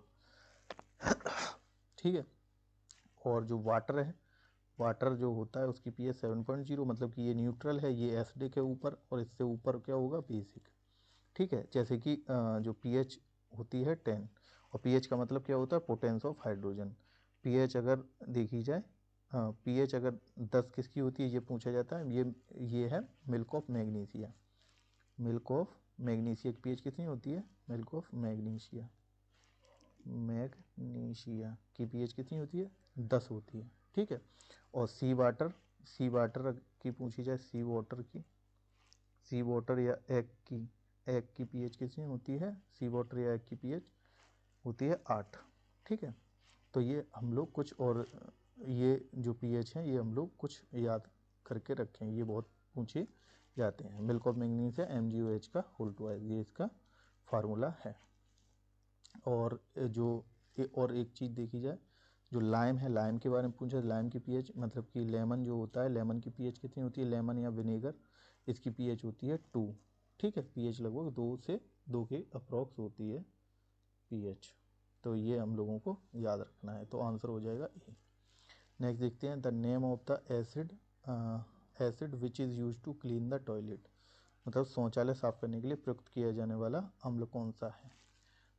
ठीक है, और जो वाटर जो होता है उसकी पीएच 7.0, मतलब कि ये न्यूट्रल है, ये एसिडिक है ऊपर, और इससे ऊपर क्या होगा, बेसिक। ठीक है, जैसे कि जो पीएच होती है 10, और पीएच का मतलब क्या होता है, पोटेंस ऑफ हाइड्रोजन। पीएच अगर देखी जाए, पीएच अगर 10 किसकी होती है ये पूछा जाता है, ये है milk of magnesia. Milk of magnesia की पीएच कितनी होती है, मिल्क ऑफ मैग्नीशिया की पीएच कितनी होती है, 10 होती है। ठीक है, और सी वाटर की पूछी जाए, सी वाटर या एग की पीएच कितनी होती है, सी वाटर या एग की पीएच होती है 8। ठीक है, तो ये हम लोग कुछ और ये जो पीएच हैं ये हम लोग कुछ याद करके रखें, ये बहुत पूछे जाते हैं। मिल्क ऑफ मैग्नीशिया MgOH का होल ट्वाइस, ये इसका फार्मूला है। और और एक चीज़ देखी जाए, जो लाइम है, लाइम के बारे में पूछा, लाइम की पीएच मतलब कि लेमन जो होता है, लेमन की पीएच कितनी होती है, लेमन या विनेगर, इसकी पीएच होती है 2। ठीक है, पीएच लगभग 2 से 2 के अप्रॉक्स होती है pH। तो ये हम लोगों को याद रखना है, तो आंसर हो जाएगा ए। नेक्स्ट देखते हैं, the name of the acid which is use to clean the toilet, मतलब शौचालय साफ करने के लिए प्रयुक्त किया जाने वाला अम्ल कौन सा है।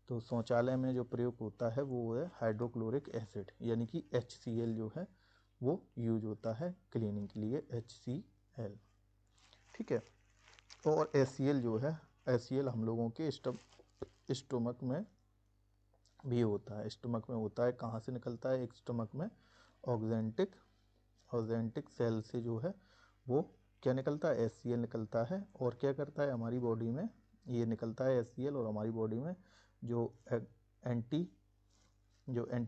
तो शौचालय में जो प्रयोग होता है वो है हाइड्रोक्लोरिक एसिड, यानी कि HCl जो है वो यूज होता है क्लीनिंग के लिए, HCl। ठीक है। और HCl जो है, HCl हम लोगों के स्टमक में भी होता है। स्टमक में होता है, कहाँ से निकलता है, एक स्टमक में ऑक्जेंटिक सेल से जो है वो क्या निकलता है, HCl निकलता है। और क्या करता है हमारी बॉडी में, ये निकलता है HCl, और हमारी बॉडी में जो एंटी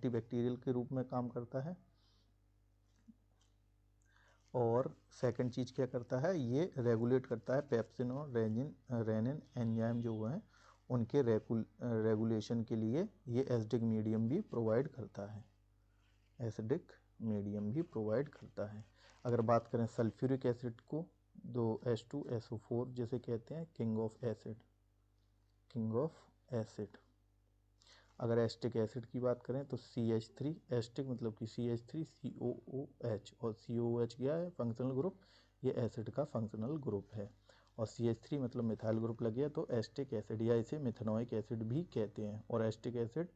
बैक्टीरियल के रूप में काम करता है। और सेकंड चीज़ क्या करता है, ये रेगुलेट करता है पेप्सिन और रेनिन एंजाइम जो हैं उनके रेगुलेशन के लिए ये एसिडिक मीडियम भी प्रोवाइड करता है, एसिडिक मीडियम भी प्रोवाइड करता है। अगर बात करें सल्फ्यूरिक एसिड को, दो H2SO4 जैसे कहते हैं, किंग ऑफ एसिड। अगर एस्टिक एसिड की बात करें तो CH3, एस्टिक मतलब कि CH3 COOH, और COOH क्या है, फंक्शनल ग्रुप, ये एसिड का फंक्शनल ग्रुप है। और CH3 मतलब मिथाइल ग्रुप लग गया, तो एस्टिक एसिड, या इसे मिथेनोइक एसिड भी कहते हैं। और एस्टिक एसिड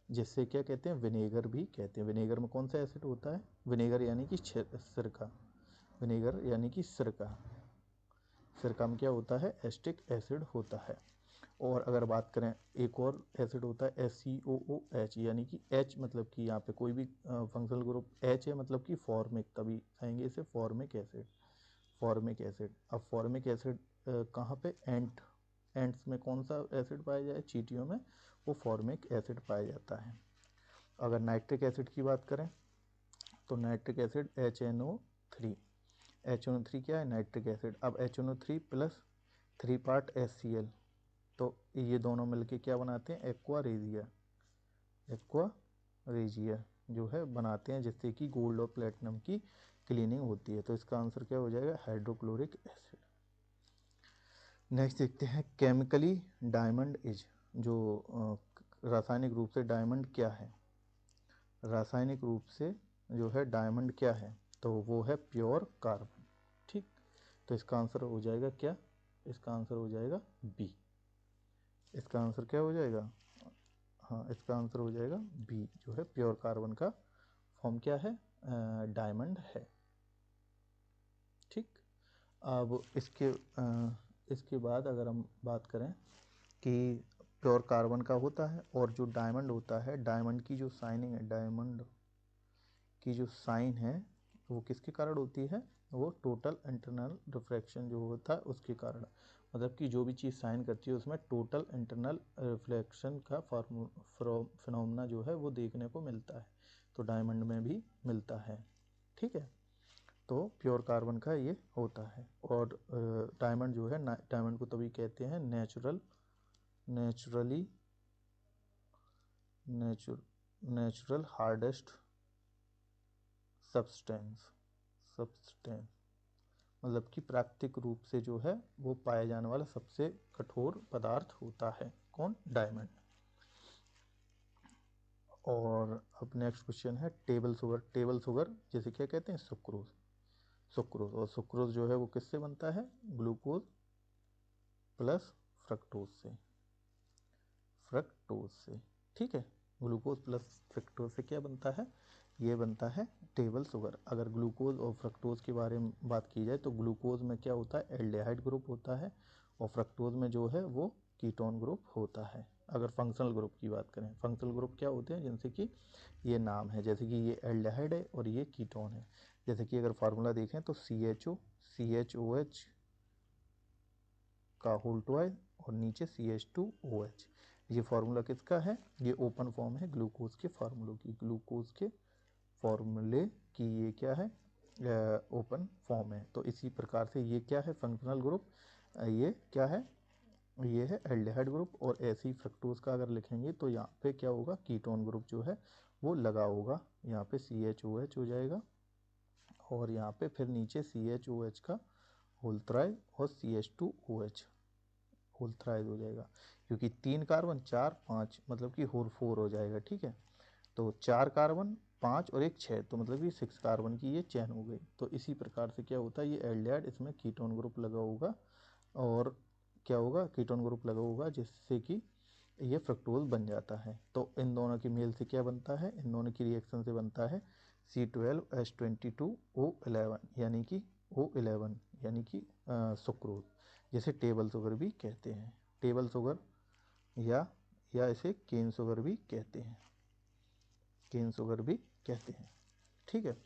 जिससे क्या कहते हैं, विनेगर भी कहते हैं। विनेगर में कौन सा एसिड होता है, विनेगर यानी कि सिरका, विनेगर यानी कि सिरका में क्या होता है, एस्टिक एसिड होता है। और अगर बात करें, एक और एसिड होता है FCOOH, यानी कि H मतलब कि यहाँ पे कोई भी फंक्शनल ग्रुप H है, मतलब कि फॉर्मिक, तभी कहेंगे इसे फॉर्मिक एसिड। अब फॉर्मिक एसिड कहाँ पे, एंट्स में कौन सा एसिड पाया जाए, चींटियों में वो फॉर्मिक एसिड पाया जाता है। अगर नाइट्रिक एसिड की बात करें तो नाइट्रिक एसिड HNO3 क्या है, नाइट्रिक एसिड। अब HNO3 प्लस 3 पार्ट HCl, तो ये दोनों मिलके क्या बनाते हैं, एक्वा रेजिया जो है बनाते हैं, जिससे कि गोल्ड और प्लेटिनम की क्लीनिंग होती है। तो इसका आंसर क्या हो जाएगा, हाइड्रोक्लोरिक एसिड। नेक्स्ट देखते हैं, केमिकली डायमंड इज, जो रासायनिक रूप से डायमंड क्या है, रासायनिक रूप से जो है डायमंड क्या है, तो वो है प्योर कार्बन। ठीक, तो इसका आंसर हो जाएगा क्या, इसका आंसर हो जाएगा बी। इसका आंसर क्या हो जाएगा, हाँ इसका आंसर हो जाएगा बी, जो है प्योर कार्बन का फॉर्म क्या है, डायमंड है। ठीक, अब इसके बाद अगर हम बात करें कि प्योर कार्बन का होता है, और जो डायमंड होता है, डायमंड की जो साइनिंग है, डायमंड की जो साइन है वो किसके कारण होती है, वो टोटल इंटरनल रिफ्लेक्शन जो होता है उसके कारण। मतलब कि जो भी चीज़ साइन करती है उसमें टोटल इंटरनल रिफ्लेक्शन का फिनोमेना जो है वो देखने को मिलता है, तो डायमंड में भी मिलता है। ठीक है, तो प्योर कार्बन का ये होता है। और डायमंड जो है, डायमंड को तभी कहते हैं नेचुरल हार्डेस्ट सब्सटेंस, मतलब कि प्राकृतिक रूप से जो है वो पाया जाने वाला सबसे कठोर पदार्थ होता है, कौन, डायमंड। और अब नेक्स्ट क्वेश्चन है, टेबल शुगर जैसे क्या कहते हैं, सुक्रोज। और सुक्रोज जो है वो किससे बनता है, ग्लूकोज प्लस फ्रक्टोज से। ठीक है, ग्लूकोज प्लस फ्रक्टोज से क्या बनता है, ये बनता है टेबल शुगर। अगर ग्लूकोज और फ्रक्टोज के बारे में बात की जाए तो ग्लूकोज में क्या होता है, एल्डिहाइड ग्रुप होता है, और फ्रक्टोज में जो है वो कीटोन ग्रुप होता है। अगर फंक्शनल ग्रुप की बात करें, फंक्शनल ग्रुप क्या होते हैं, जैसे कि ये नाम है, जैसे कि ये एल्डिहाइड है और ये कीटोन है। जैसे कि अगर फार्मूला देखें तो CHOH का होल ट्वाइस और नीचे CH2OH, ये फार्मूला किसका है, ये ओपन फॉर्म है ग्लूकोज के फार्मूले की ये क्या है, ओपन फॉर्म है। तो इसी प्रकार से ये क्या है, फंक्शनल ग्रुप, ये क्या है, ये है एल्डिहाइड ग्रुप। और ऐसे ही फ्रक्टोज का अगर लिखेंगे तो यहाँ पे क्या होगा, कीटोन ग्रुप जो है वो लगा होगा, यहाँ पे CHOH हो जाएगा, और यहाँ पे फिर नीचे CHOH का होल ट्राई और CH2OH होल थ्राइज हो जाएगा, क्योंकि 3 कार्बन 4 5 मतलब कि होल 4 हो जाएगा। ठीक है, तो 4 कार्बन 5 और एक 6, तो मतलब कि 6 कार्बन की ये चेन हो गई। तो इसी प्रकार से क्या होता है, ये एल्डिहाइड, इसमें कीटोन ग्रुप लगा होगा और क्या होगा, कीटोन ग्रुप लगा होगा, जिससे कि ये फ्रक्टोज बन जाता है। तो इन दोनों की मेल से क्या बनता है, इन दोनों की रिएक्शन से बनता है C12H22O11 यानी कि O11 यानी कि सुक्रोज, जिसे टेबल शुगर भी कहते हैं। टेबल शुगर या इसे केन शुगर भी कहते हैं, केन शुगर भी कहते हैं। ठीक है,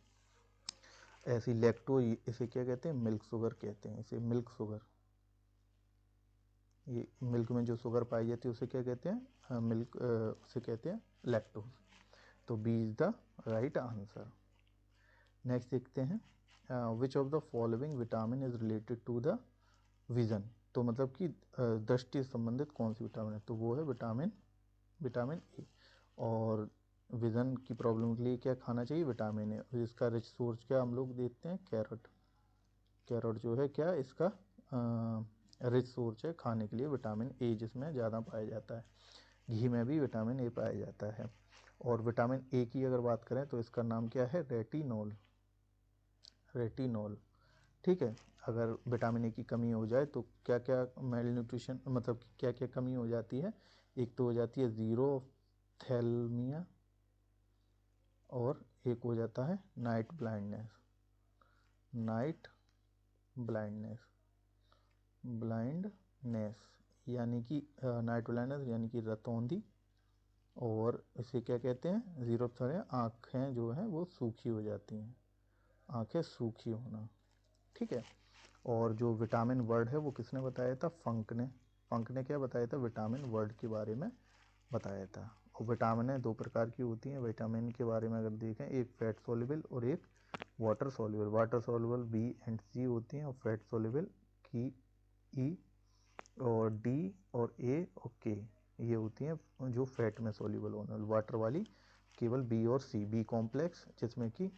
ऐसी लैक्टोज इसे क्या कहते हैं, मिल्क शुगर कहते हैं, इसे मिल्क शुगर। ये मिल्क में जो शुगर पाई जाती है उसे क्या कहते हैं, मिल्क, उसे कहते हैं लैक्टोज। तो B is the right answer. Next देखते हैं, which of the following vitamin is related to the vision. तो मतलब कि दृष्टि से संबंधित कौन सी विटामिन है, तो वो है विटामिन ए। और विजन की प्रॉब्लम के लिए क्या खाना चाहिए, विटामिन ए। इसका रिच सोर्स क्या हम लोग देखते हैं, कैरेट। कैरेट जो है क्या, इसका रिच सोर्स है खाने के लिए विटामिन ए, जिसमें ज़्यादा पाया जाता है। घी में भी विटामिन ए पाया जाता है। और विटामिन ए की अगर बात करें तो इसका नाम क्या है, रेटिनॉल। रेटिनॉल, ठीक है। अगर विटामिन ए की कमी हो जाए तो क्या क्या मेल न्यूट्रिशन, मतलब क्या क्या कमी हो जाती है, एक तो हो जाती है ज़ीरोथैल्मिया और एक हो जाता है नाइट ब्लाइंडनेस। नाइट ब्लाइंडनेस यानी कि नाइट ब्लाइंडनेस यानी कि रतौंधी। और इसे क्या कहते हैं, ज़ीरोथैल्मिया, आँखें जो हैं वो सूखी हो जाती हैं, आँखें सूखी होना। ठीक है, और जो विटामिन वर्ड है वो किसने बताया था, फंक ने। फंक ने क्या बताया था, विटामिन वर्ड के बारे में बताया था। और विटामिन दो प्रकार की होती हैं विटामिन के बारे में अगर देखें, एक फैट सोल्यूबल और एक water soluble. Water soluble B and C होती हैं और फैट सोल्यूबल की ई और डी और ए और के, ये होती हैं जो फैट में सोल्यूबल होने वाली। वाटर वाली केवल बी और सी, बी कॉम्प्लेक्स जिसमें कि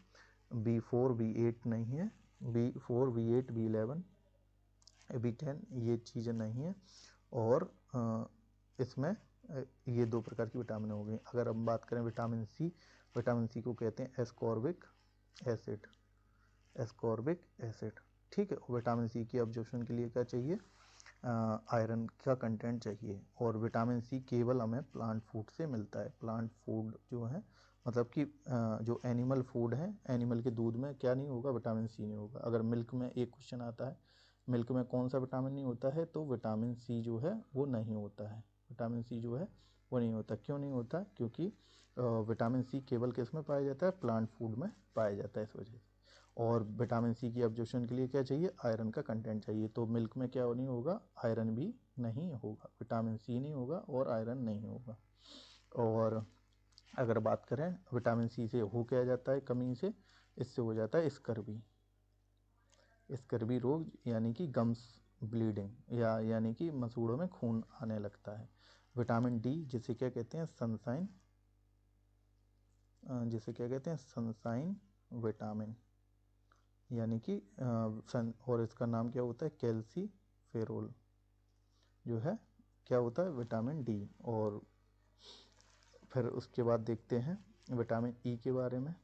B4 B8 नहीं है, B4 B8 B11 B10 ये चीज़ें नहीं है। और इसमें ये दो प्रकार की विटामिन हो गई। अगर हम बात करें विटामिन सी, विटामिन सी को कहते हैं एस्कॉर्बिक एसिड, एस्कॉर्बिक एसिड। ठीक है, विटामिन सी की अब्जॉर्प्शन के लिए क्या चाहिए, आयरन का कंटेंट चाहिए। और विटामिन सी केवल हमें प्लांट फूड से मिलता है। प्लांट फूड जो है मतलब कि जो एनिमल फूड है, एनिमल के दूध में क्या नहीं होगा, विटामिन सी नहीं होगा। अगर मिल्क में एक क्वेश्चन आता है, मिल्क में कौन सा विटामिन नहीं होता है, तो विटामिन सी जो है वो नहीं होता है। विटामिन सी जो है वो नहीं होता। क्यों नहीं होता, क्योंकि विटामिन सी केवल किस में पाया जाता है, प्लांट फूड में पाया जाता है, इस वजह से। और विटामिन सी की अब्जॉर्प्शन के लिए क्या चाहिए, आयरन का कंटेंट चाहिए। तो मिल्क में क्या नहीं होगा, आयरन भी नहीं होगा, विटामिन सी नहीं होगा और आयरन नहीं होगा। और अगर बात करें विटामिन सी से हो क्या जाता है कमी से, इससे हो जाता है स्कर्वी, स्कर्वी रोग यानी कि गम्स ब्लीडिंग यानी कि मसूड़ों में खून आने लगता है। विटामिन डी जिसे क्या कहते हैं, सनशाइन, जिसे क्या कहते हैं सनशाइन विटामिन यानी कि सन, और इसका नाम क्या होता है, कैल्सीफेरोल जो है क्या होता है, विटामिन डी। और फिर उसके बाद देखते हैं विटामिन ई के बारे में।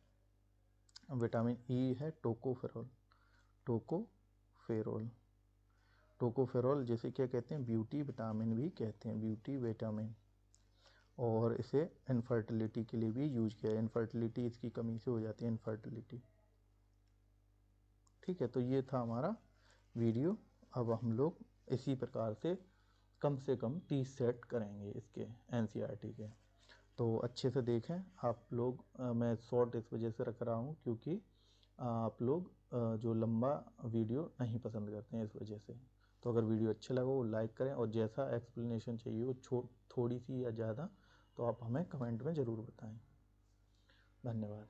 विटामिन ई है टोकोफेरोल, टोकोफेरोल, टोकोफेरोल जिसे क्या कहते हैं, ब्यूटी विटामिन भी कहते हैं, ब्यूटी विटामिन। और इसे इनफर्टिलिटी के लिए भी यूज किया है, इनफर्टिलिटी इसकी कमी से हो जाती है, इनफर्टिलिटी। ठीक है, तो ये था हमारा वीडियो। अब हम लोग इसी प्रकार से कम 30 सेट करेंगे इसके एनसीईआरटी के। तो अच्छे से देखें आप लोग। मैं शॉर्ट इस वजह से रख रहा हूँ क्योंकि आप लोग जो लंबा वीडियो नहीं पसंद करते हैं, इस वजह से। तो अगर वीडियो अच्छा लगा वो लाइक करें, और जैसा एक्सप्लेनेशन चाहिए वो थोड़ी सी या ज़्यादा, तो आप हमें कमेंट में ज़रूर बताएं। धन्यवाद।